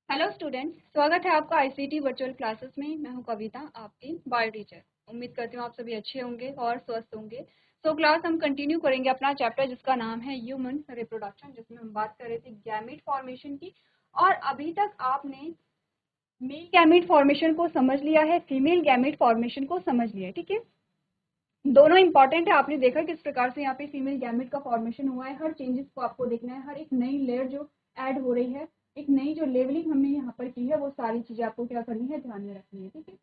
Hello students, स्वागत है आपका आईसीटी वर्चुअल क्लासेस में। मैं हूं कविता, आपकी बायो टीचर। उम्मीद करती हूँ आप सभी अच्छे होंगे और स्वस्थ होंगे। क्लास हम कंटिन्यू करेंगे अपना चैप्टर जिसका नाम है ह्यूमन रिप्रोडक्शन, जिसमें हम बात कर रहे थे गैमेट फॉर्मेशन की। और अभी तक आपने मेल गैमेट फॉर्मेशन को समझ लिया है, फीमेल गैमेट फॉर्मेशन को समझ लिया है। ठीक है, दोनों इंपॉर्टेंट है। आपने देखा किस प्रकार से यहाँ पे फीमेल गैमेट का फॉर्मेशन हुआ है। हर चेंजेस को आपको देखना है, हर एक नई लेयर जो ऐड हो रही है, एक नई जो लेवलिंग हमने यहाँ पर की है, वो सारी चीजें आपको क्या करनी है, ध्यान में रखनी है। ठीक है,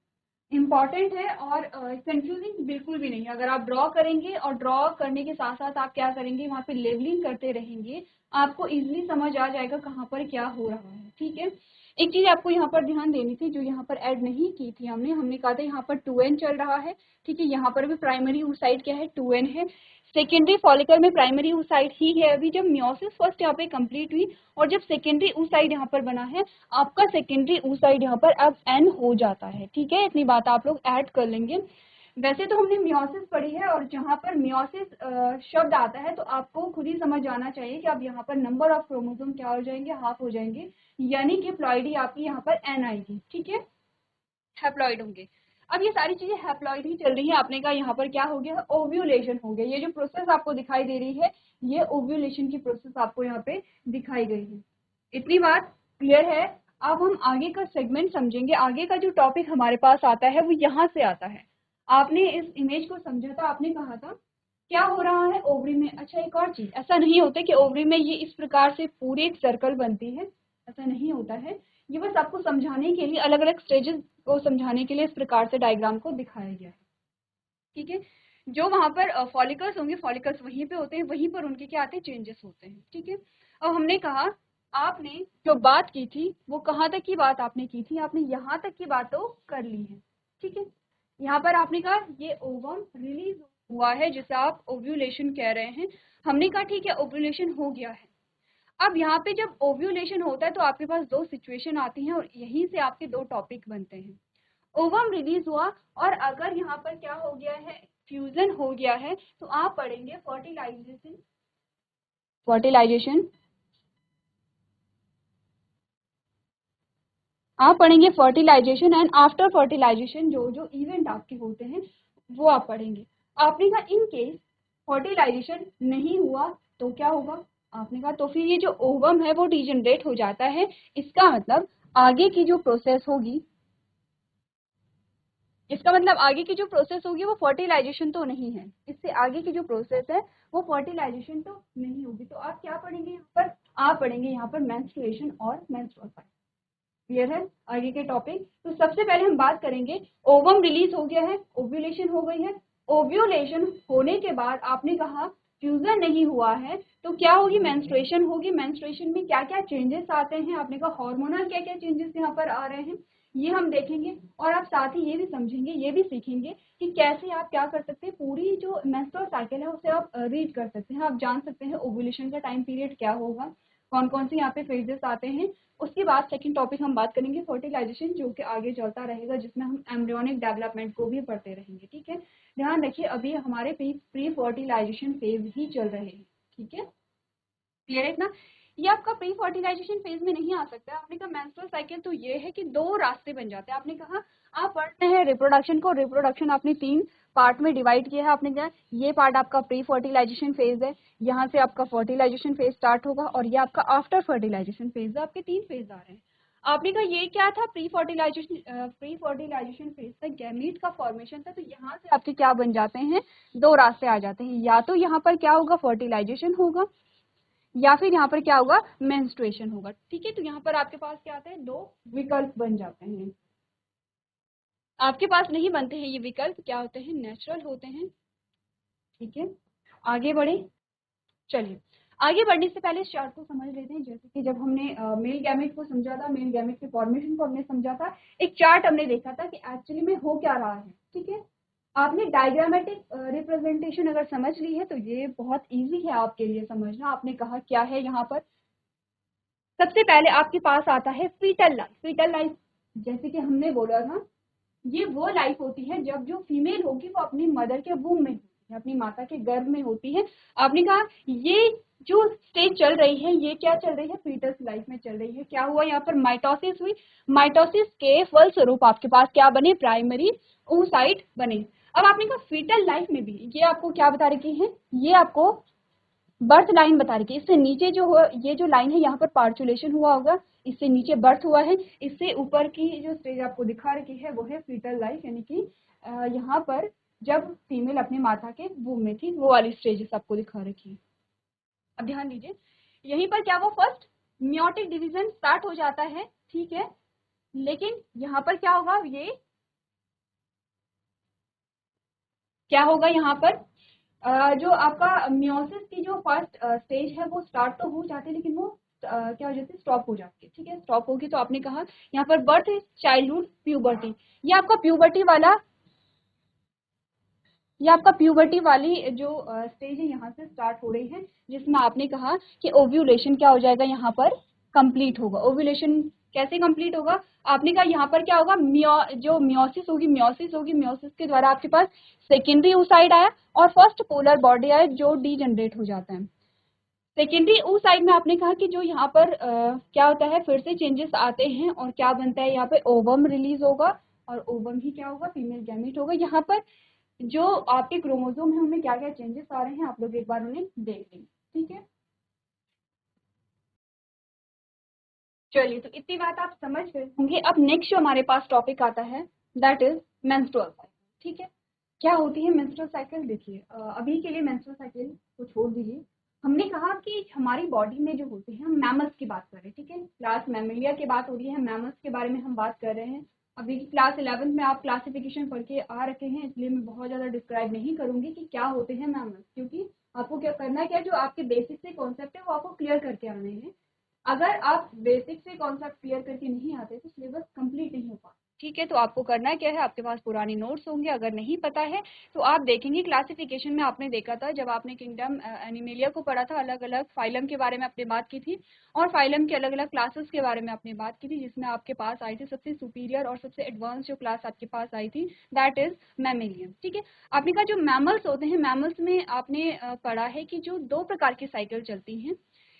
इम्पॉर्टेंट है और कंफ्यूजिंग बिल्कुल भी नहीं। अगर आप ड्रॉ करेंगे और ड्रॉ करने के साथ साथ आप क्या करेंगे, वहाँ पे लेवलिंग करते रहेंगे, आपको इजीली समझ आ जाएगा कहाँ पर क्या हो रहा है। ठीक है, एक चीज आपको यहाँ पर ध्यान देनी थी, जो यहाँ पर ऐड नहीं की थी हमने कहा था यहाँ पर 2n चल रहा है। ठीक है, यहाँ पर भी प्राइमरी oocyte क्या है, 2n है। सेकेंडरी फॉलिकल में प्राइमरी oocyte ही है अभी। जब मियोसिस फर्स्ट यहाँ पे कंप्लीट हुई और जब सेकेंडरी oocyte यहाँ पर बना है, आपका सेकेंडरी oocyte यहाँ पर अब n हो जाता है। ठीक है, इतनी बात आप लोग ऐड कर लेंगे। वैसे तो हमने मियोसिस पढ़ी है, और जहाँ पर मियोसिस शब्द आता है तो आपको खुद ही समझ आना चाहिए कि अब यहाँ पर नंबर ऑफ क्रोमोसोम क्या हो जाएंगे, हाफ हो जाएंगे, यानी कि प्लॉइडी आपकी यहाँ पर n आएगी। ठीक है, हैप्लॉइड होंगे। अब ये सारी चीजें हैप्लॉइड ही चल रही है। आपने कहा यहाँ पर क्या हो गया, ओव्यूलेशन हो गया। ये जो प्रोसेस आपको दिखाई दे रही है, ये ओव्यूलेशन की प्रोसेस आपको यहाँ पे दिखाई गई है। इतनी बात क्लियर है। अब हम आगे का सेगमेंट समझेंगे। आगे का जो टॉपिक हमारे पास आता है वो यहाँ से आता है। आपने इस इमेज को समझा था, आपने कहा था क्या हो रहा है ओवरी में। अच्छा, एक और चीज, ऐसा नहीं होता कि ओवरी में ये इस प्रकार से पूरी एक सर्कल बनती है, ऐसा नहीं होता है। ये बस आपको समझाने के लिए, अलग अलग स्टेजेस को समझाने के लिए इस प्रकार से डायग्राम को दिखाया गया है। ठीक है, जो वहां पर फॉलिकल्स होंगे, फॉलिकल्स वहीं पे होते हैं, वहीं पर उनके क्या आते हैं, चेंजेस होते हैं। ठीक है, अब हमने कहा, आपने जो बात की थी वो कहाँ तक की बात आपने की थी, आपने यहाँ तक की बात तो कर ली है। ठीक है, यहाँ पर आपने कहा ये ओवम रिलीज हुआ है, जिसे आप ओव्यूलेशन कह रहे हैं। हमने कहा ठीक है, ओव्यूलेशन हो गया है। अब यहाँ पे जब ओव्यूलेशन होता है तो आपके पास दो सिचुएशन आती हैं, और यहीं से आपके दो टॉपिक बनते हैं। ओवम रिलीज हुआ, और अगर यहाँ पर क्या हो गया है, फ्यूजन हो गया है, तो आप पढ़ेंगे फर्टिलाइजेशन। फर्टिलाइजेशन आप पढ़ेंगे फर्टिलाइजेशन, एंड आफ्टर फर्टिलाइजेशन जो जो इवेंट आपके होते हैं वो आप पढ़ेंगे। आपने कहा इन केस फर्टिलाइजेशन नहीं हुआ तो क्या होगा, आपने कहा तो फिर ये जो ओवम है वो डिजनरेट हो जाता है। इसका मतलब आगे की जो प्रोसेस होगी, इसका मतलब आगे की जो प्रोसेस होगी वो फर्टिलाइजेशन तो नहीं है। इससे आगे की जो प्रोसेस है वो फर्टिलाइजेशन तो नहीं होगी। तो आप क्या पढ़ेंगे यहाँ पर, आप पढ़ेंगे यहाँ पर मेंस्ट्रुएशन और मेंस्ट्रुअल साइकिल। क्लियर है आगे के टॉपिक। तो सबसे पहले हम बात करेंगे, ओवम रिलीज हो गया है, ओव्यूलेशन हो गई है। ओव्यूलेशन होने के बाद आपने कहा फ्यूजन नहीं हुआ है, तो क्या होगी, मेंस्ट्रुएशन होगी। मेंस्ट्रुएशन में क्या क्या चेंजेस आते हैं, आपने कहा हार्मोनल क्या क्या चेंजेस यहाँ पर आ रहे हैं, ये हम देखेंगे। और आप साथ ही ये भी समझेंगे, ये भी सीखेंगे कि कैसे आप क्या कर सकते हैं, पूरी जो मेंस्ट्रुअल साइकिल है उसे आप रीड कर सकते हैं। आप जान सकते हैं ओव्यूलेशन का टाइम पीरियड क्या होगा, कौन कौन से यहाँ पे फेजेस आते हैं। उसके बाद सेकंड टॉपिक हम बात करेंगे फर्टिलाइजेशन, जो कि आगे चलता रहेगा, जिसमें हम एम्ब्रियोनिक डेवलपमेंट को भी पढ़ते रहेंगे। ठीक है, ध्यान रखिए अभी हमारे प्री फर्टिलाइजेशन फेज ही चल रहे हैं। ठीक है, क्लियर है ना। ये आपका प्री फर्टिलाइजेशन फेज में नहीं आ सकता है। आपने कहा मेंस्ट्रुअल साइकिल तो ये है कि दो रास्ते बन जाते हैं। आपने कहा आप पढ़ते हैं रिप्रोडक्शन को, रिप्रोडक्शन आपने 3 पार्ट में डिवाइड किया है। आपने कहा ये पार्ट आपका प्री फर्टिलाइजेशन फेज है, यहाँ से आपका फर्टिलाइजेशन फेज स्टार्ट होगा, और ये आपका आफ्टर फर्टिलाइजेशन फेज है। आपके 3 फेज आ रहे हैं। आपने कहा ये क्या था, प्री फर्टिलाइजेशन फेज तक गैमीट का फॉर्मेशन था। तो यहाँ से आपके क्या बन जाते हैं, दो रास्ते आ जाते हैं। या तो यहाँ पर क्या होगा, फर्टिलाइजेशन होगा, या फिर यहाँ पर क्या होगा, मेंस्ट्रुएशन होगा। ठीक है, तो यहाँ पर आपके पास क्या आता है, दो विकल्प बन जाते हैं। आपके पास नहीं बनते हैं ये विकल्प, क्या होते हैं, नेचुरल होते हैं। ठीक है, आगे बढ़े। चलिए, आगे बढ़ने से पहले इस चार्ट को समझ लेते हैं। जैसे कि जब हमने मेल गैमेट को समझा था, मेल गैमेट के फॉर्मेशन को हमने समझा था, एक चार्ट हमने देखा था कि एक्चुअली में हो क्या रहा है। ठीक है, आपने डायग्रामेटिक रिप्रेजेंटेशन अगर समझ ली है तो ये बहुत इजी है आपके लिए समझना। आपने कहा क्या है यहाँ पर, सबसे पहले आपके पास आता है फीटल लाइफ। फीटल लाइफ जैसे कि हमने बोला था, ये वो लाइफ होती है जब जो फीमेल होगी वो अपनी मदर के वूम में होगी। है, अपनी माता के गर्भ में होती है। आपने कहा ये जो स्टेज चल रही है ये क्या चल रही है, फीटस लाइफ में चल रही है। क्या हुआ यहाँ पर, माइटोसिस हुई। माइटोसिस के फलस्वरूप आपके पास क्या बने, प्राइमरी oocyte बने। अब आपने कहा फीटल लाइफ में भी, ये आपको क्या बता रखी है, ये आपको बर्थ लाइन बता रही है। इससे नीचे जो हो, ये जो लाइन है यहाँ पर पार्चुलेशन हुआ होगा, इससे नीचे बर्थ हुआ है, इससे ऊपर की जो स्टेज आपको दिखा रखी है वो है फीटल लाइफ, यानी कि यहाँ पर जब फीमेल अपने माता के वूम में थी वो वाली स्टेजेस आपको दिखा रखी है। अब ध्यान दीजिए, यहीं पर क्या वो फर्स्ट मियोटिक डिवीजन स्टार्ट हो जाता है, ठीक है, लेकिन यहाँ पर क्या होगा, ये क्या होगा यहाँ पर, जो आपका मियोसिस की जो फर्स्ट स्टेज है वो स्टार्ट तो हो जाती है, लेकिन वो क्या हो जाती है, स्टॉप हो जाती है, ठीक है, स्टॉप होगी। तो आपने कहा यहाँ पर बर्थ, चाइल्डहुड, प्यूबर्टी, ये आपका प्यूबर्टी वाला, ये आपका प्यूबर्टी वाली जो स्टेज है यहाँ से स्टार्ट हो रही है, जिसमें आपने कहा कि ओव्यूलेशन क्या हो जाएगा, यहाँ पर कंप्लीट होगा। ओव्यूलेशन कैसे कंप्लीट होगा, आपने कहा यहाँ पर क्या होगा, जो मियोसिस होगी, मियोसिस के द्वारा आपके पास सेकेंडरी oocyte आया और फर्स्ट पोलर बॉडी आया जो डीजनरेट हो जाता है। सेकेंडरी oocyte में आपने कहा कि जो यहाँ पर क्या होता है, फिर से चेंजेस आते हैं और क्या बनता है, यहाँ पे ओवम रिलीज होगा और ओवम ही क्या होगा, फीमेल गैमीट होगा। यहाँ पर जो आपके क्रोमोसोम है उनमें क्या क्या चेंजेस आ रहे हैं आप लोग एक बार उन्हें देख लेंगे, ठीक है। चलिए, तो इतनी बात आप समझ गए होंगे। अब नेक्स्ट जो हमारे पास टॉपिक आता है दैट इज मेंस्ट्रुअल साइकिल, ठीक है। क्या होती है मेंस्ट्रुअल साइकिल, देखिए अभी के लिए मेंस्ट्रुअल साइकिल को छोड़ दीजिए। हमने कहा कि हमारी बॉडी में जो होते हैं, हम मैमल्स की बात कर रहे हैं, ठीक है, क्लास मैमेलिया की बात हो रही है, मैमल्स के बारे में हम बात कर रहे हैं। अभी क्लास 11th में आप क्लासिफिकेशन पढ़ के आ रखे हैं, इसलिए मैं बहुत ज़्यादा डिस्क्राइब नहीं करूंगी कि क्या होते हैं मैमल्स, क्योंकि आपको क्या करना है, क्या जो आपके बेसिक से कॉन्सेप्ट है वो आपको क्लियर करके आने हैं। अगर आप बेसिक से कॉन्सेप्ट क्लियर करके नहीं आते तो सिलेबस कंप्लीट नहीं हो पाता, ठीक है। तो आपको करना क्या है, आपके पास पुराने नोट्स होंगे, अगर नहीं पता है तो आप देखेंगे क्लासिफिकेशन में आपने देखा था जब आपने किंगडम एनिमेलिया को पढ़ा था, अलग अलग फाइलम के बारे में आपने बात की थी और फाइलम के अलग अलग क्लासेस के बारे में आपने बात की थी, जिसमें आपके पास आई थी सबसे सुपीरियर और सबसे एडवांस जो क्लास आपके पास आई थी दैट इज मैमेलियन, ठीक है। आपने कहा जो मैमल्स होते हैं, मैमल्स में आपने पढ़ा है कि जो दो प्रकार की साइकिल चलती हैं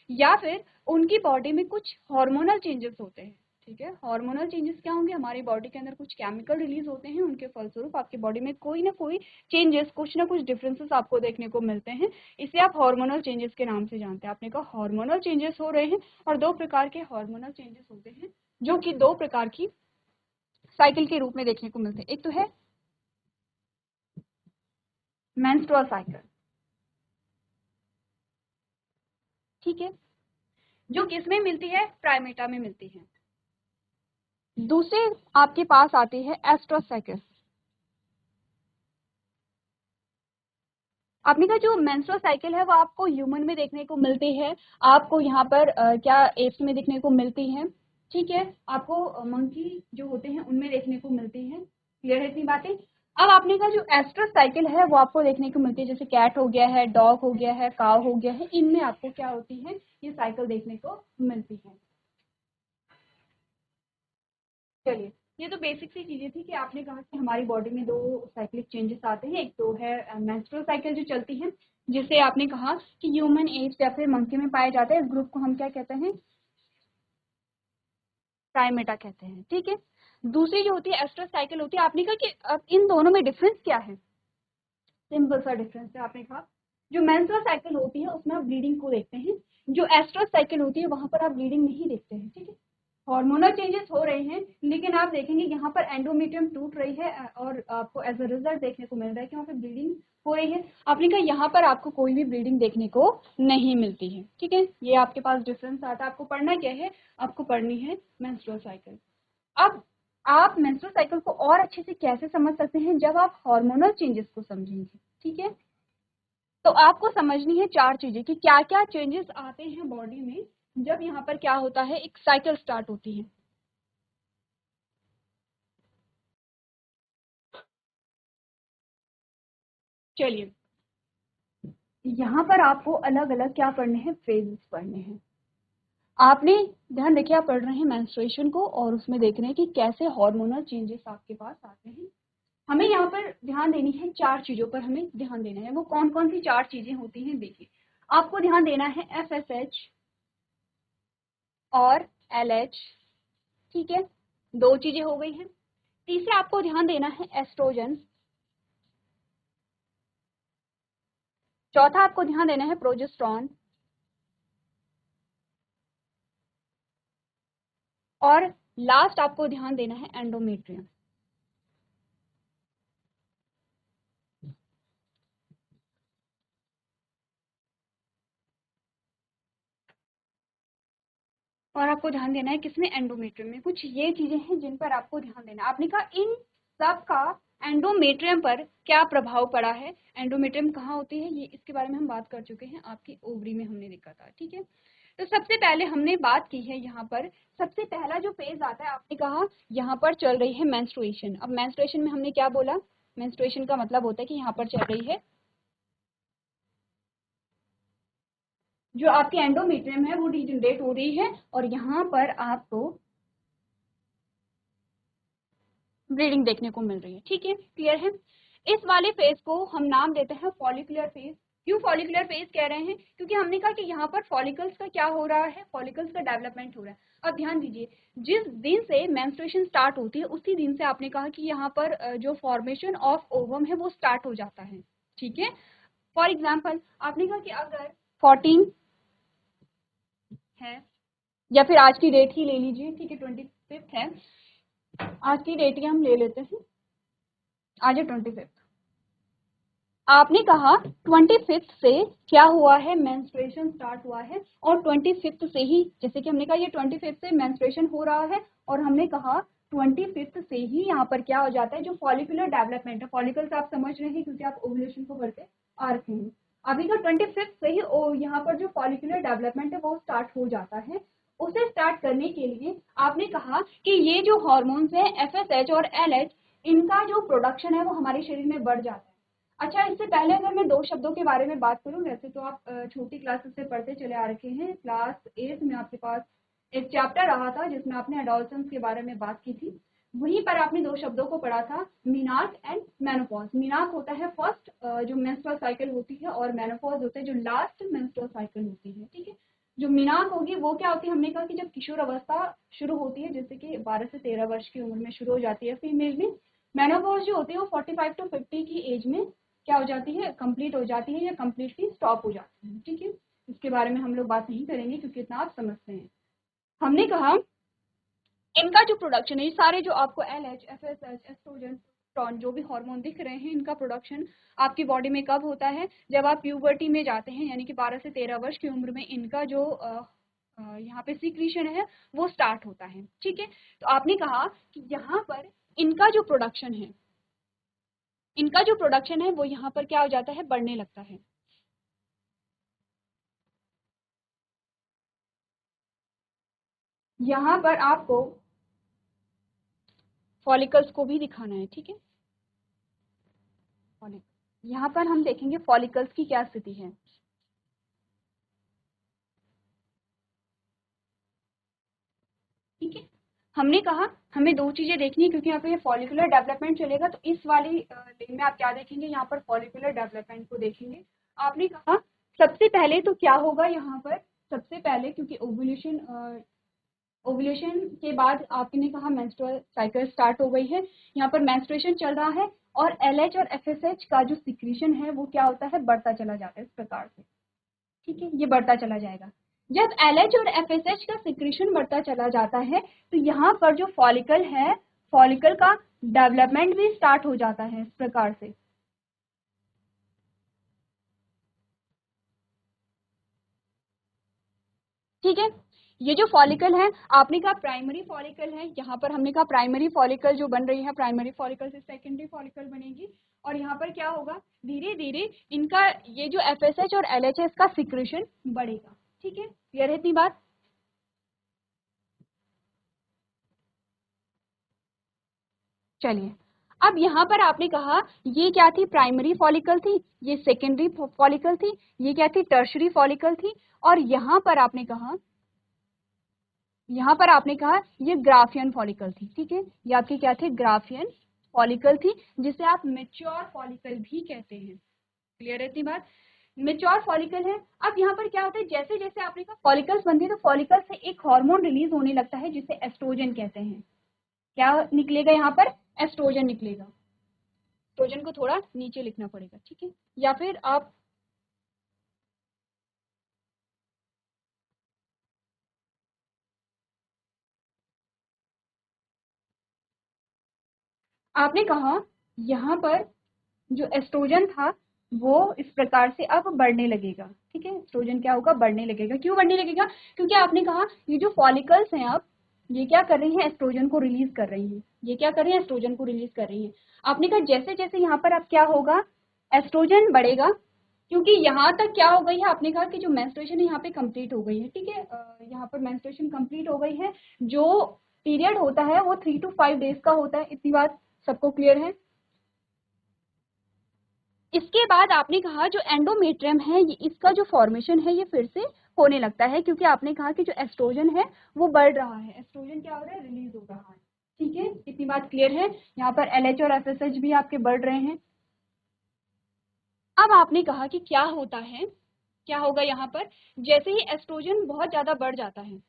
या फिर उनकी बॉडी में कुछ हार्मोनल चेंजेस होते हैं, ठीक है। हार्मोनल चेंजेस क्या होंगे, हमारी बॉडी के अंदर कुछ केमिकल रिलीज होते हैं, उनके फलस्वरूप आपकी बॉडी में कोई ना कोई चेंजेस, कुछ ना कुछ डिफरेंसेस आपको देखने को मिलते हैं, इसे आप हार्मोनल चेंजेस के नाम से जानते हैं। आपने कहा हार्मोनल चेंजेस हो रहे हैं और दो प्रकार के हार्मोनल चेंजेस होते हैं जो कि दो प्रकार की साइकिल के रूप में देखने को मिलते हैं। एक तो है मेंस्ट्रुअल साइकिल, ठीक है, जो किसमें मिलती है, प्राइमेटा में मिलती है। दूसरे आपके पास आती है एस्ट्रस साइकिल। आपने कहा जो मेंस्ट्रुअल साइकिल है वो आपको ह्यूमन में देखने को मिलती है, आपको यहाँ पर क्या एप्स में देखने को मिलती है, ठीक है, आपको मंकी जो होते हैं उनमें देखने को मिलती है। क्लियर है इतनी बातें। अब आपने कहा जो एस्ट्रस साइकिल है वो आपको देखने को मिलती है, जैसे कैट हो गया है, डॉग हो गया है, काव हो गया है, इनमें आपको क्या होती है, ये साइकिल देखने को मिलती है। चलिए, ये तो बेसिक सी चीजें थी कि आपने कहा कि हमारी बॉडी में दो साइक्लिक चेंजेस आते हैं, एक तो है मेंस्ट्रुअल साइकिल जो चलती है, जिसे आपने कहा कि ह्यूमन एप्स या फिर मंकी में पाया जाता है, इस ग्रुप को हम क्या कहते हैं, प्राइमेटा कहते हैं, ठीक है। दूसरी जो होती है एस्ट्रस साइकिल होती है। आपने कहा कि अब इन दोनों में डिफरेंस क्या है, सिंपल सा डिफरेंस है। आपने कहा जो मेंस्ट्रुअल साइकिल होती है उसमें आप ब्लीडिंग को देखते हैं, जो एस्ट्रस साइकिल होती है वहां पर आप ब्लीडिंग नहीं देखते हैं, ठीक है। हार्मोनल चेंजेस हो रहे हैं, लेकिन आप देखेंगे यहाँ पर एंडोमेट्रियम टूट रही है और आपको एज अ रिजल्ट देखने को मिल रहा है कि वहाँ पे ब्लीडिंग हो रही है। आपने कहा यहाँ पर आपको कोई भी ब्लीडिंग देखने को नहीं मिलती है, ठीक है। ये आपके पास डिफरेंस आता है। आपको पढ़ना क्या है, आपको पढ़नी है मेंस्ट्रुअल साइकिल। अब आप मेंस्ट्रुअल साइकिल को और अच्छे से कैसे समझ सकते हैं, जब आप हार्मोनल चेंजेस को समझेंगे, ठीक है। तो आपको समझनी है चार चीजें कि क्या क्या चेंजेस आते हैं बॉडी में जब यहाँ पर क्या होता है, एक साइकिल स्टार्ट होती है। चलिए, यहाँ पर आपको अलग अलग क्या पढ़ने हैं, फेजेस पढ़ने हैं। आपने ध्यान रखिए, आप पढ़ रहे हैं मेंस्ट्रुएशन को और उसमें देख रहे हैं कि कैसे हार्मोनल चेंजेस आपके पास आते हैं। हमें यहाँ पर ध्यान देनी है, 4 चीजों पर हमें ध्यान देना है। वो कौन कौन सी 4 चीजें होती हैं, देखिए आपको ध्यान देना है FSH और LH, ठीक है, 2 चीजें हो गई हैं। तीसरा आपको ध्यान देना है एस्ट्रोजन। चौथा आपको ध्यान देना है प्रोजेस्टेरॉन। और लास्ट आपको ध्यान देना है एंडोमेट्रियम। और आपको ध्यान देना है किसमें, एंडोमेट्रियम में। कुछ ये चीजें हैं जिन पर आपको ध्यान देना है। आपने कहा इन सब का एंडोमेट्रियम पर क्या प्रभाव पड़ा है, एंडोमेट्रियम कहाँ होती है, ये इसके बारे में हम बात कर चुके हैं, आपकी ओवरी में हमने देखा था, ठीक है। तो सबसे पहले हमने बात की है यहाँ पर, सबसे पहला जो फेज आता है, आपने कहा यहाँ पर चल रही है मेंस्ट्रुएशन। अब मेंस्ट्रुएशन में हमने क्या बोला, मेंस्ट्रुएशन का मतलब होता है कि यहाँ पर चल रही है जो आपकी एंडोमेट्रियम है वो डिजनरेट हो रही है और यहाँ पर आपको ब्लीडिंग देखने को मिल रही है, ठीक है, क्लियर है। इस वाले फेज को हम नाम देते हैं फॉलिकुलर फेज। क्यों फॉलिकुलर फेज कह रहे हैं, क्योंकि हमने कहा कि यहाँ पर फॉलिकल्स का क्या हो रहा है, फॉलिकल्स का डेवलपमेंट हो रहा है। अब ध्यान दीजिए, जिस दिन से मेंस्ट्रुएशन स्टार्ट होती है उसी दिन से आपने कहा कि यहाँ पर जो फॉर्मेशन ऑफ ओवम है वो स्टार्ट हो जाता है, ठीक है। फॉर एग्जाम्पल आपने कहा कि अगर 14 है, या फिर आज की डेट ही ले लीजिए, ठीक है, 25 है, आज की डेट ही हम ले लेते हैं, आज है 25। आपने कहा 25 से क्या हुआ है, मेंस्ट्रुएशन स्टार्ट हुआ है, और 25 से ही, जैसे कि हमने कहा ये 25 से मेंस्ट्रुएशन हो रहा है, और हमने कहा 25 से ही यहाँ पर क्या हो जाता है, जो फॉलिकुलर डेवलपमेंट है, फॉलिकल्स आप समझ रहे हैं क्योंकि आप ओव्यूलेशन को पढ़ते आ रखे हैं। अभी का 25 से ही यहाँ पर जो फॉलिकुलर डेवलपमेंट है वो स्टार्ट हो जाता है। उसे स्टार्ट करने के लिए आपने कहा कि ये जो हॉर्मोन्स हैं FSH और LH, इनका जो प्रोडक्शन है वो हमारे शरीर में बढ़ जाता है। अच्छा, इससे पहले अगर मैं 2 शब्दों के बारे में बात करूं, वैसे तो आप छोटी क्लासेस से पढ़ते चले आ रखे हैं, क्लास 8 में आपके पास एक चैप्टर रहा था जिसमें आपने एडोलसेंस के बारे में बात की थी। वहीं पर आपने 2 शब्दों को पढ़ा था, मीनार्क एंड मेनोपॉज। मीनार्क होता है फर्स्ट जो मेंस्ट्रुअल साइकिल होती है, और मेनोपॉज होता है जो लास्ट मेंस्ट्रुअल साइकिल होती है, ठीक है। जो मीनार्क होगी वो क्या होती है, हमने कहा कि जब किशोर अवस्था शुरू होती है, जैसे कि 12 से 13 वर्ष की उम्र में शुरू हो जाती है फीमेल में। मेनोपॉज जो होती है वो 45 to 50 की एज में क्या हो जाती है, कंप्लीट हो जाती है या कंप्लीटली स्टॉप हो जाती है, ठीक है। इसके बारे में हम लोग बात नहीं करेंगे क्योंकि इतना आप समझते हैं। हमने कहा इनका जो प्रोडक्शन है, ये सारे जो आपको LH, FSH, एस्ट्रोजन, प्रोजेस्टेरॉन जो भी हार्मोन दिख रहे हैं, इनका प्रोडक्शन आपकी बॉडी में कब होता है, जब आप प्यूबर्टी में जाते हैं, यानी कि 12 से 13 वर्ष की उम्र में इनका जो यहाँ पे सीक्रेशन है वो स्टार्ट होता है, ठीक है। तो आपने कहा कि यहाँ पर इनका जो प्रोडक्शन है, इनका जो प्रोडक्शन है वो यहाँ पर क्या हो जाता है, बढ़ने लगता है। यहाँ पर आपको फॉलिकल्स को भी दिखाना है, ठीक है। यहाँ पर हम देखेंगे फॉलिकल्स की क्या स्थिति है। ठीक है, हमने कहा हमें 2 चीजें देखनी है क्योंकि यहाँ पे ये फॉलिकुलर डेवलपमेंट चलेगा, तो इस वाली लेन में आप क्या देखेंगे, यहाँ पर फॉलिकुलर डेवलपमेंट को देखेंगे। आपने कहा सबसे पहले तो क्या होगा यहाँ पर, सबसे पहले क्योंकि ओव्यूलेशन के बाद आपने कहा मेंस्ट्रुअल साइकिल स्टार्ट हो गई है, यहाँ पर मेंस्ट्रुएशन चल रहा है, और LH और FSH का जो सिक्रीशन है वो क्या होता है, बढ़ता चला जाता है इस प्रकार से, ठीक है, ये बढ़ता चला जाएगा। जब LH और FSH का सिक्रीशन बढ़ता चला जाता है तो यहाँ पर जो फॉलिकल है, फॉलिकल का डेवलपमेंट भी स्टार्ट हो जाता है इस प्रकार से, ठीक है। ये जो फॉलिकल है, आपने कहा प्राइमरी फॉलिकल है, यहाँ पर हमने कहा प्राइमरी फॉलिकल जो बन रही है, प्राइमरी फॉलिकल से सेकेंडरी फॉलिकल बनेगी, और यहाँ पर क्या होगा, धीरे धीरे इनका ये जो FSH और LH है इसका सिक्रेशन बढ़ेगा, ठीक है, क्लियर है इतनी बात। चलिए, अब यहाँ पर आपने कहा ये क्या थी, प्राइमरी फॉलिकल थी, ये सेकेंडरी फॉलिकल थी, ये क्या थी, टर्शरी फॉलिकल थी, और यहाँ पर आपने कहा, यहाँ पर आपने कहा ये ग्राफियन फॉलिकल थी, ठीक है, ये आपकी क्या थे, ग्राफियन फॉलिकल थी, जिसे आप मेच्योर फॉलिकल भी कहते हैं। क्लियर है इतनी बात? मेच्योर फॉलिकल है। अब यहाँ पर क्या होता है, जैसे जैसे आपने कहा फॉलिकल्स बनती है तो फॉलिकल से एक हार्मोन रिलीज होने लगता है जिसे एस्ट्रोजन कहते हैं। क्या निकलेगा यहाँ पर? एस्ट्रोजन निकलेगा। एस्ट्रोजन को थोड़ा नीचे लिखना पड़ेगा, ठीक है, या फिर आपने कहा यहाँ पर जो एस्ट्रोजन था वो इस प्रकार से अब बढ़ने लगेगा, ठीक है। एस्ट्रोजन क्या होगा? बढ़ने लगेगा। क्यों बढ़ने लगेगा? क्योंकि आपने कहा ये जो फॉलिकल्स हैं अब ये क्या कर रही हैं? एस्ट्रोजन को रिलीज कर रही हैं। ये क्या कर रही है? एस्ट्रोजन को रिलीज कर रही है। आपने कहा जैसे जैसे यहाँ पर अब क्या होगा? एस्ट्रोजन बढ़ेगा, क्योंकि यहाँ तक क्या हो गई है, आपने कहा कि जो मेंस्ट्रुएशन है यहाँ पे कंप्लीट हो गई है, ठीक है। यहाँ पर मेंस्ट्रुएशन कंप्लीट हो गई है। जो पीरियड होता है वो 3 to 5 डेज का होता है। इतनी बात सबको क्लियर है? इसके बाद आपने कहा जो एंडोमेट्रियम है इसका जो फॉर्मेशन है ये फिर से होने लगता है, क्योंकि आपने कहा कि जो एस्ट्रोजन है वो बढ़ रहा है। एस्ट्रोजन क्या हो रहा है? रिलीज हो रहा है, ठीक है। इतनी बात क्लियर है? यहाँ पर LH और FSH भी आपके बढ़ रहे हैं। अब आपने कहा कि क्या होता है, क्या होगा यहाँ पर? जैसे ही एस्ट्रोजन बहुत ज्यादा बढ़ जाता है,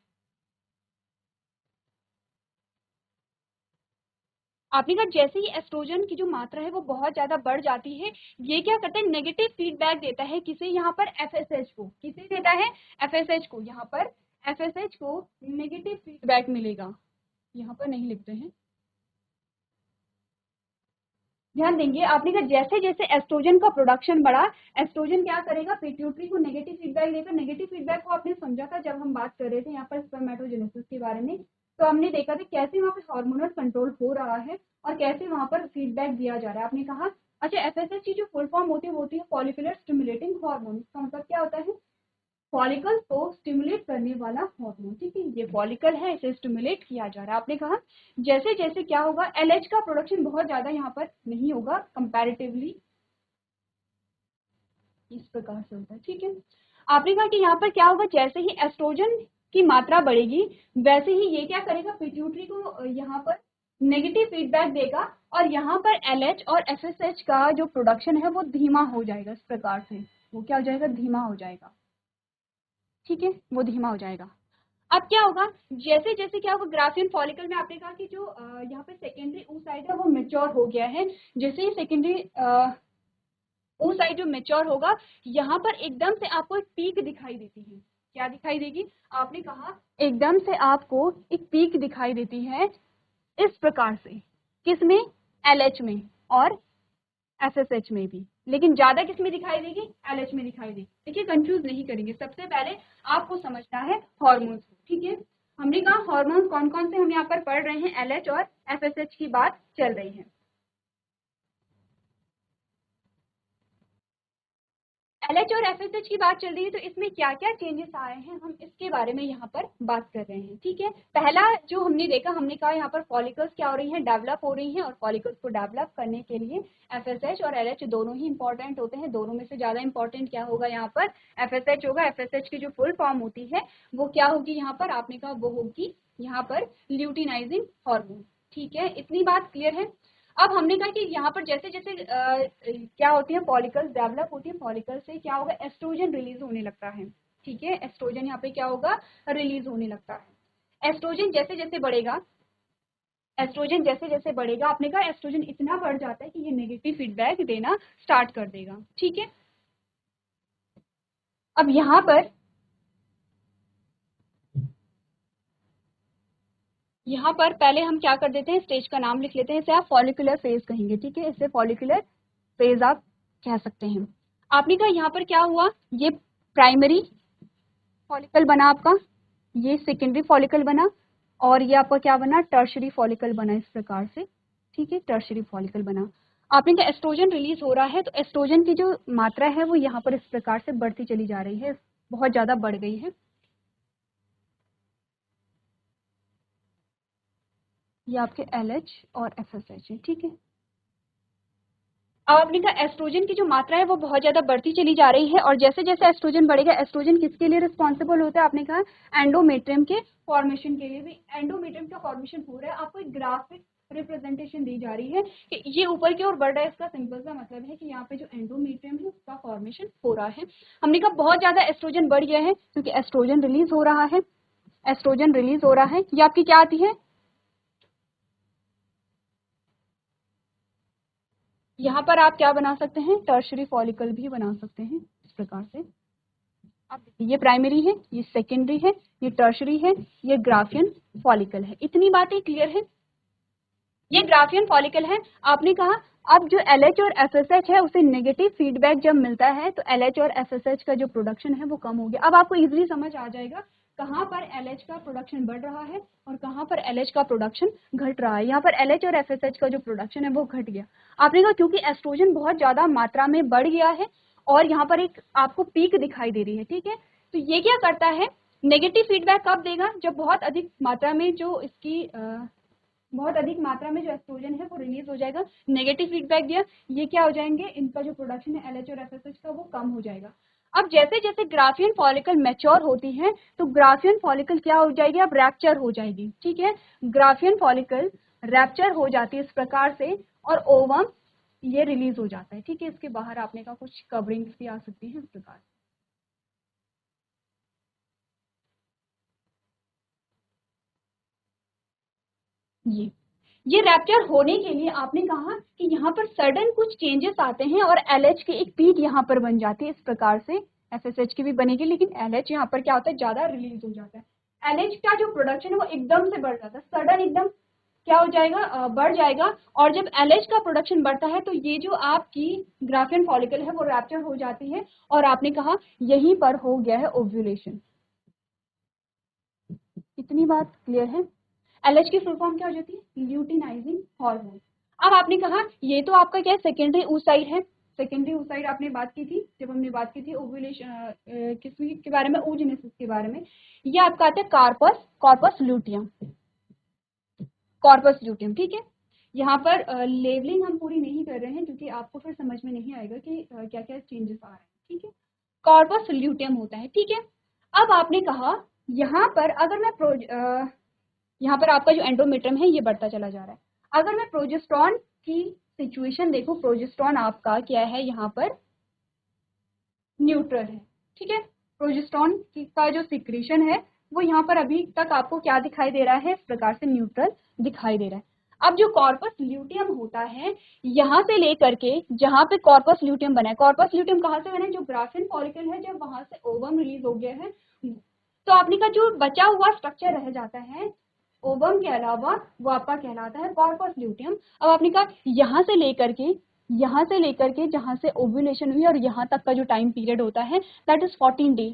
आपने कहा जैसे ही एस्ट्रोजन की जो मात्रा है वो बहुत ज्यादा बढ़ जाती है, ये क्या करता है? नेगेटिव फीडबैक देता है। किसे? यहाँ पर FSH को। किसे देता है? FSH को। यहाँ पर FSH को नेगेटिव फीडबैक मिलेगा। यहाँ पर नहीं लिखते हैं, ध्यान देंगे। आपने कहा जैसे जैसे एस्ट्रोजन का प्रोडक्शन बढ़ा, एस्ट्रोजन क्या करेगा? पिट्यूटरी को नेगेटिव फीडबैक देगा। नेगेटिव फीडबैक को आपने समझा था जब हम बात कर रहे थे यहाँ पर स्पर्मेटोजेनेसिस के बारे में, तो हमने देखा था कैसे वहाँ पे हार्मोनल कंट्रोल हो रहा है और कैसे वहाँ पर फीडबैक दिया जा रहा है। आपने कहा अच्छा FSH की जो फुल फॉर्म होती है वो होती है फॉलिकुलर स्टिमुलेटिंग हार्मोन। इसका मतलब क्या होता है? फॉलिकल को स्टिमुलेट करने वाला हार्मोन, ठीक है। ये फॉलिकल है, इसे स्टिमुलेट किया जा रहा है। आपने कहा जैसे जैसे क्या होगा? LH का प्रोडक्शन बहुत ज्यादा यहाँ पर नहीं होगा कंपैरेटिवली, इस प्रकार से होता है, ठीक है। आपने कहा कि यहाँ पर क्या होगा? जैसे ही एस्ट्रोजन की मात्रा बढ़ेगी वैसे ही ये क्या करेगा? पिट्यूटरी को यहाँ पर नेगेटिव फीडबैक देगा और यहाँ पर LH और FSH का जो प्रोडक्शन है वो धीमा हो जाएगा। इस प्रकार से वो क्या हो जाएगा? धीमा हो जाएगा, ठीक है, वो धीमा हो जाएगा। अब क्या होगा? जैसे जैसे क्या होगा? ग्राफियन फॉलिकल में आपने कहा कि जो यहाँ पे सेकेंडरी oocyte है वो मेच्योर हो गया है। जैसे ही सेकेंडरी oocyte जो मेच्योर होगा, यहाँ पर एकदम से आपको एक पीक दिखाई देती है। क्या दिखाई देगी? आपने कहा एकदम से आपको एक पीक दिखाई देती है इस प्रकार से। किसमें? LH में और FSH में भी, लेकिन ज्यादा किस में दिखाई देगी? LH में दिखाई देगी। देखिए कंफ्यूज नहीं करेंगे, सबसे पहले आपको समझना है हार्मोन्स को, ठीक है। हमने कहा हार्मोन्स कौन कौन से हम यहाँ पर पढ़ रहे हैं, LH और FSH की बात चल रही है। LH और FSH की बात चल रही है तो इसमें क्या क्या चेंजेस आए हैं हम इसके बारे में यहाँ पर बात कर रहे हैं, ठीक है। पहला जो हमने देखा, हमने कहा यहाँ पर फॉलिकल्स क्या हो रही हैं? डेवलप हो रही हैं, और फॉलिकल्स को डेवलप करने के लिए FSH और LH दोनों ही इंपॉर्टेंट होते हैं। दोनों में से ज्यादा इंपॉर्टेंट क्या होगा? यहाँ पर FSH होगा। FSH की जो फुल फॉर्म होती है वो क्या होगी? यहाँ पर आपने कहा वो होगी यहाँ पर ल्यूटिनाइजिंग हार्मोन, ठीक है। इतनी बात क्लियर है? अब हमने कहा कि यहाँ पर जैसे जैसे क्या होती है? फॉलिकल्स डेवलप होती है, फॉलिकल से क्या होगा? एस्ट्रोजन रिलीज होने लगता है, ठीक है। एस्ट्रोजन यहाँ पे क्या होगा? रिलीज होने लगता है। एस्ट्रोजन जैसे जैसे बढ़ेगा, एस्ट्रोजन जैसे जैसे बढ़ेगा, आपने कहा एस्ट्रोजन इतना बढ़ जाता है कि ये नेगेटिव फीडबैक देना स्टार्ट कर देगा, ठीक है। अब यहाँ पर पहले हम क्या कर देते हैं? स्टेज का नाम लिख लेते हैं। इसे आप फॉलिकुलर फेज कहेंगे, ठीक है। इसे फॉलिकुलर फेज आप कह सकते हैं। आपने कहा यहाँ पर क्या हुआ? ये प्राइमरी फॉलिकल बना आपका, ये सेकेंडरी फॉलिकल बना, और ये आपका क्या बना? टर्शरी फॉलिकल बना, इस प्रकार से, ठीक है। टर्शरी फॉलिकल बना। आपने कहा एस्ट्रोजन रिलीज हो रहा है तो एस्ट्रोजन की जो मात्रा है वो यहाँ पर इस प्रकार से बढ़ती चली जा रही है, बहुत ज्यादा बढ़ गई है। ये आपके LH और FSH है, ठीक है। अब आपने कहा एस्ट्रोजन की जो मात्रा है वो बहुत ज्यादा बढ़ती चली जा रही है, और जैसे जैसे एस्ट्रोजन बढ़ेगा, एस्ट्रोजन किसके लिए रिस्पॉन्सिबल होता है? आपने कहा एंडोमेट्रियम के फॉर्मेशन के लिए भी। एंडोमेट्रियम का फॉर्मेशन हो रहा है, आपको एक ग्राफिक रिप्रेजेंटेशन दी जा रही है कि ये ऊपर की ओर बढ़ रहा है। इसका सिंपल सा मतलब है कि यहाँ पे जो एंडोमेट्रियम है उसका फॉर्मेशन हो रहा है। हमने कहा बहुत ज्यादा एस्ट्रोजन बढ़ गया है क्योंकि एस्ट्रोजन रिलीज हो रहा है, एस्ट्रोजन रिलीज हो रहा है। ये आपकी क्या आती है, यहाँ पर आप क्या बना सकते हैं, टर्शरी फॉलिकल भी बना सकते हैं इस प्रकार से। अब ये प्राइमरी है, ये सेकेंडरी है, ये टर्शरी है, ये ग्राफियन फॉलिकल है। इतनी बातें क्लियर है। ये ग्राफियन फॉलिकल है। आपने कहा अब जो LH और FSH है उसे नेगेटिव फीडबैक जब मिलता है तो LH और FSH का जो प्रोडक्शन है वो कम हो गया। अब आपको इजीली समझ आ जाएगा कहाँ पर LH का प्रोडक्शन बढ़ रहा है और कहाँ पर LH का प्रोडक्शन घट रहा है। यहाँ पर LH और FSH का जो प्रोडक्शन है वो घट गया। आपने कहा क्योंकि एस्ट्रोजन बहुत ज्यादा मात्रा में बढ़ गया है और यहाँ पर एक आपको पीक दिखाई दे रही है, ठीक है। तो ये क्या करता है, नेगेटिव फीडबैक कब देगा, जब बहुत अधिक मात्रा में जो इसकी बहुत अधिक मात्रा में जो एस्ट्रोजन है वो रिलीज हो जाएगा। नेगेटिव फीडबैक दिया, ये क्या हो जाएंगे, इनका जो प्रोडक्शन है LH और FSH का वो कम हो जाएगा। अब जैसे जैसे ग्राफियन फॉलिकल मैच्योर होती है तो ग्राफियन फॉलिकल क्या हो जाएगी, अब रैप्चर हो जाएगी, ठीक है। ग्राफियन फॉलिकल रैप्चर हो जाती है इस प्रकार से और ओवम ये रिलीज हो जाता है, ठीक है। इसके बाहर आपने कहा कुछ कवरिंग्स भी आ सकती हैं इस प्रकार। ये रैप्चर होने के लिए आपने कहा कि यहाँ पर सडन कुछ चेंजेस आते हैं और LH की एक पीक यहाँ पर बन जाती है इस प्रकार से। FSH की भी बनेगी लेकिन LH यहाँ पर क्या होता है, ज्यादा रिलीज हो जाता है। LH का जो प्रोडक्शन है वो एकदम से बढ़ जाता है, सडन एकदम क्या हो जाएगा, बढ़ जाएगा। और जब LH का प्रोडक्शन बढ़ता है तो ये जो आपकी ग्राफियन फॉलिकल है वो रैप्चर हो जाती है और आपने कहा यहीं पर हो गया है ओव्यूलेशन। इतनी बात क्लियर है। LH की फुल फॉर्म क्या हो जाती है, ल्यूटिनाइजिंग हार्मोन। अब आपने कहा ये तो आपका क्या है, सेकेंडरी oocyte है। सेकेंडरी oocyte आपने बात की थी जब हमने बात की थी ओव्यूलेशन किस के बारे में, oogenesis के बारे में। ये आपका आता है कॉर्पस ल्यूटियम, कॉर्पस ल्यूटियम, ठीक है। यहाँ पर लेवलिंग हम पूरी नहीं कर रहे हैं क्योंकि आपको फिर समझ में नहीं आएगा कि क्या क्या चेंजेस आ रहे हैं, ठीक है। कॉर्पस ल्यूटियम होता है, ठीक है। अब आपने कहा यहाँ पर अगर मैं यहाँ पर आपका जो एंडोमेट्रियम है ये बढ़ता चला जा रहा है। अगर मैं प्रोजेस्टेरॉन की सिचुएशन देखूं, प्रोजेस्टेरॉन आपका क्या है, यहाँ पर न्यूट्रल है, ठीक है। प्रोजेस्टेरॉन का जो सिक्रीशन है वो यहाँ पर अभी तक आपको क्या दिखाई दे रहा है, इस प्रकार से न्यूट्रल दिखाई दे रहा है। अब जो कॉर्पस ल्यूटियम होता है यहाँ से लेकर के जहाँ पे कॉर्पस ल्यूटियम बना है, कॉर्पस ल्यूटियम कहाँ से बना है, जो ग्राफियन फॉलिकल है जब वहां से ओवम रिलीज हो गया है तो आपने का जो बचा हुआ स्ट्रक्चर रह जाता है ओवम के अलावा वो आपका कहलाता है कॉर्पस ल्यूटियम। अब आपने कहा यहाँ से लेकर के जहां से ओव्यूलेशन हुई और यहाँ तक का जो टाइम पीरियड होता है दैट इज 14 डे।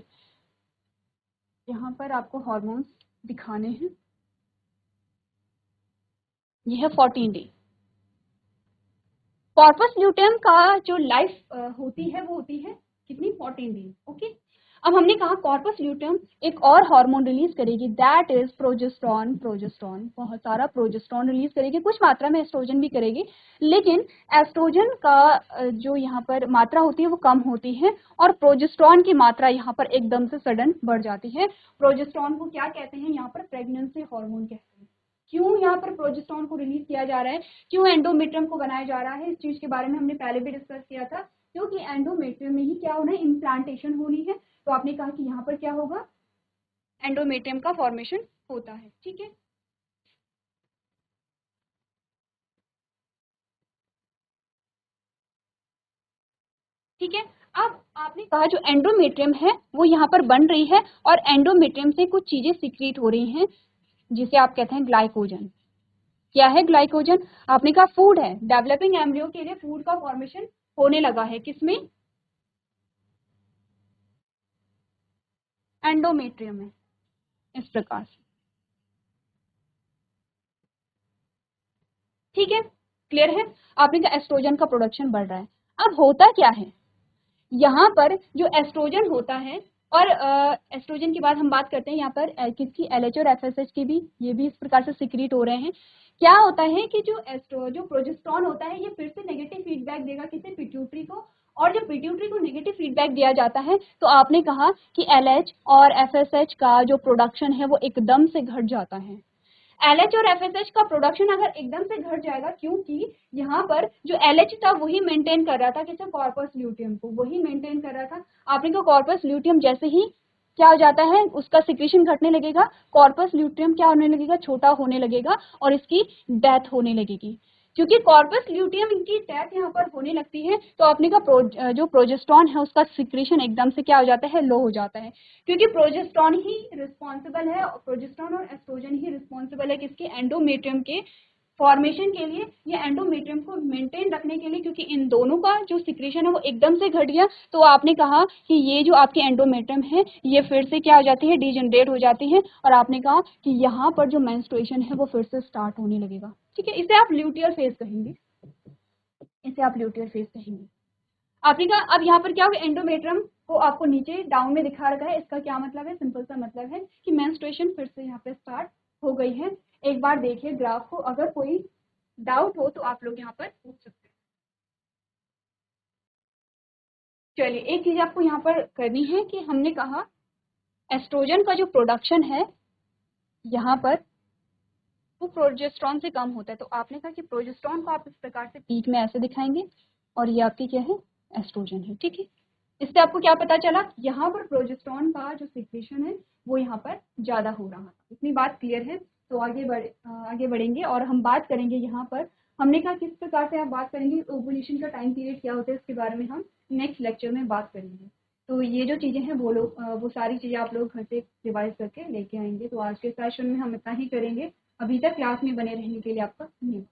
यहाँ पर आपको हॉर्मोन्स दिखाने हैं, यह है 14 डे। कॉर्पस ल्यूटियम का जो लाइफ होती है वो होती है कितनी, 14 डे, ओके। अब हमने कहा कॉर्पस ल्यूटियम एक और हार्मोन रिलीज करेगी दैट इज प्रोजेस्टेरॉन। प्रोजेस्टेरॉन बहुत सारा प्रोजेस्टेरॉन रिलीज करेगी, कुछ मात्रा में एस्ट्रोजन भी करेगी लेकिन एस्ट्रोजन का जो यहाँ पर मात्रा होती है वो कम होती है और प्रोजेस्टेरॉन की मात्रा यहाँ पर एकदम से सडन बढ़ जाती है। प्रोजेस्टेरॉन को क्या कहते हैं, यहाँ पर प्रेगनेंसी हार्मोन कहते हैं। क्यों यहाँ पर प्रोजेस्टेरॉन को रिलीज किया जा रहा है, क्यों एंडोमेट्रियम को बनाया जा रहा है, इस चीज के बारे में हमने पहले भी डिस्कस किया था। क्योंकि एंडोमेट्रियम में ही क्या होना है, इम्प्लांटेशन होनी है। तो आपने कहा कि यहाँ पर क्या होगा, एंडोमेट्रियम का फॉर्मेशन होता है, ठीक है। ठीक है। अब आपने कहा जो एंडोमेट्रियम है वो यहाँ पर बन रही है और एंडोमेट्रियम से कुछ चीजें सीक्रेट हो रही हैं जिसे आप कहते हैं ग्लाइकोजन। क्या है ग्लाइकोजन, आपने कहा फूड है, डेवलपिंग एम्ब्रियो के लिए फूड का फॉर्मेशन होने लगा है, किसमें, एंडोमेट्रियम में, इस प्रकार से, ठीक है। क्लियर है। आपने कहा एस्ट्रोजन का प्रोडक्शन बढ़ रहा है। अब होता क्या है, यहाँ पर जो एस्ट्रोजन होता है और एस्ट्रोजन के बाद हम बात करते हैं यहाँ पर किसकी, LH और FSH की भी, ये भी इस प्रकार से सिक्रीट हो रहे हैं। क्या होता है कि जो प्रोजेस्टेरॉन होता है ये फिर से नेगेटिव फीडबैक देगा किसे, पिट्यूटरी को। और जब पिट्यूटरी को नेगेटिव फीडबैक दिया जाता है तो आपने कहा कि LH और FSH का जो प्रोडक्शन है वो एकदम से घट जाता है। LH और FSH का प्रोडक्शन अगर एकदम से घट जाएगा, क्योंकि यहाँ पर जो LH था वही मेंटेन कर रहा था, किसे, कॉर्पस ल्यूटियम को वही मेंटेन कर रहा था। आपने को कॉर्पस ल्यूटियम जैसे ही क्या हो जाता है, उसका सिक्रीशन घटने लगेगा, कॉर्पस ल्यूटियम क्या होने लगेगा, छोटा होने लगेगा और इसकी डेथ होने लगेगी। क्योंकि कॉर्पस ल्यूटियम इनकी डेथ यहाँ पर होने लगती है, तो अपने का जो प्रोजेस्टेरॉन है उसका सिक्रीशन एकदम से क्या हो जाता है, लो हो जाता है। क्योंकि प्रोजेस्टेरॉन ही रिस्पॉन्सिबल है, प्रोजेस्टेरॉन और एस्ट्रोजन ही रिस्पॉन्सिबल है किसके, एंडोमेट्रियम के फॉर्मेशन के लिए या एंडोमेट्रियम को मेंटेन रखने के लिए। क्योंकि इन दोनों का जो सिक्रीशन है वो एकदम से घट गया, तो आपने कहा कि ये जो आपकी एंडोमेट्रियम है ये फिर से क्या हो जाती है, डीजनरेट हो जाती है, और आपने कहा कि यहाँ पर जो मेंस्ट्रुएशन है वो फिर से स्टार्ट होने लगेगा। ठीक है, इसे आप ल्यूटियर फेज कहेंगे, इसे आप ल्यूटियर फेज कहेंगे। आपने कहा अब यहाँ पर क्या होगा, एंडोमेट्रियम को आपको नीचे डाउन में दिखा रखा है, इसका क्या मतलब है, सिंपल सा मतलब है कि मेंस्ट्रुएशन फिर से यहाँ पे स्टार्ट हो गई है। एक बार देखिए ग्राफ को, अगर कोई डाउट हो तो आप लोग यहाँ पर पूछ सकते हैं। चलिए, एक चीज आपको यहाँ पर करनी है कि हमने कहा एस्ट्रोजन का जो प्रोडक्शन है यहाँ पर वो प्रोजेस्टेरॉन से कम होता है, तो आपने कहा कि प्रोजेस्टेरॉन को आप इस प्रकार से पीक में ऐसे दिखाएंगे और ये आपकी क्या है, एस्ट्रोजन है। ठीक है, इससे आपको क्या पता चला, यहाँ पर प्रोजेस्टेरॉन का जो सिक्रीशन है वो यहाँ पर ज्यादा हो रहा है। इतनी बात क्लियर है। तो आगे बढ़ेंगे और हम बात करेंगे यहाँ पर, हमने कहा किस प्रकार से आप बात करेंगे, ओवुलेशन का टाइम पीरियड क्या होता है इसके बारे में हम नेक्स्ट लेक्चर में बात करेंगे। तो ये जो चीज़ें हैं वो सारी चीज़ें आप लोग घर से रिवाइज करके लेके आएंगे। तो आज के सेशन में हम इतना ही करेंगे। अभी तक क्लास में बने रहने के लिए आपका धन्यवाद।